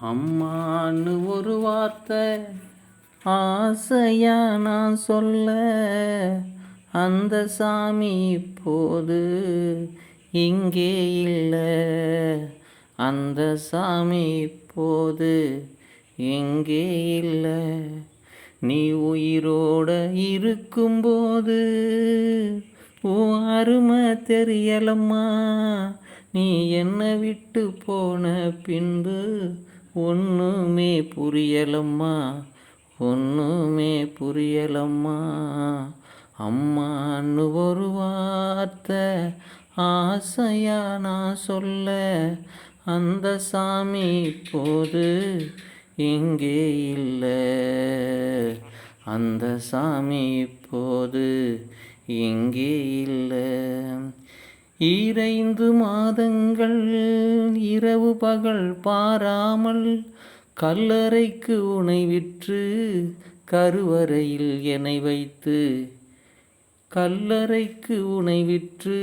அம்மான்னு ஒரு வார்த்தை ஆசையா நான் சொல்ல, அந்த சாமி இப்போது இங்கே இல்லை. அந்த சாமி இப்போது எங்கே இல்லை. நீ உயிரோட இருக்கும்போது உன் அருமை தெரியலம்மா. நீ என்னை விட்டு போன பின்பு ஒன்றுமே புரியலம்மா, ஒன்றுமே புரியலம்மா. அம்மான்னு ஒரு வார்த்தை ஆசையா நான் சொல்ல, அந்த சாமி இப்போது எங்கே இல்லை. அந்த சாமி இப்போது எங்கே இல்லை. 2 மாதங்கள் இரவு பகல் பாராமல் கல்லறைக்கு உனை விற்று கருவறையில் என்னை வைத்து, கல்லறைக்கு உனை விற்று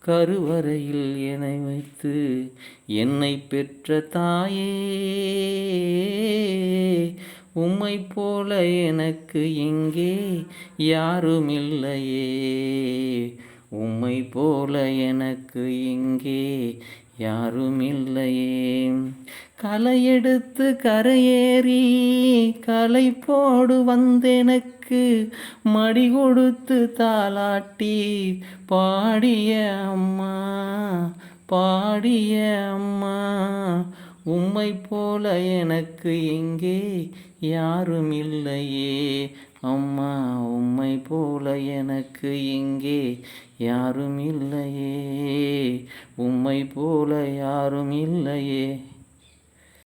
கருவறையில் என்னை வைத்து என்னை பெற்ற தாயே, உம்மை போல எனக்கு இங்கே யாரும் இல்லையே. உம்மை போல எனக்கு இங்கே யாரும் இல்லையே. களையெடுத்து கரையேறி களைப்போடு வந்தெனக்கு மடி கொடுத்து தாலாட்டி பாடிய அம்மா, பாடிய அம்மா. உம்மை போல எனக்கு இங்கே யாரும் இல்லையே. அம்மா, உம்மை போல எனக்கு இங்கே யாரும் இல்லையே. உம்மை போல யாரும் இல்லையே.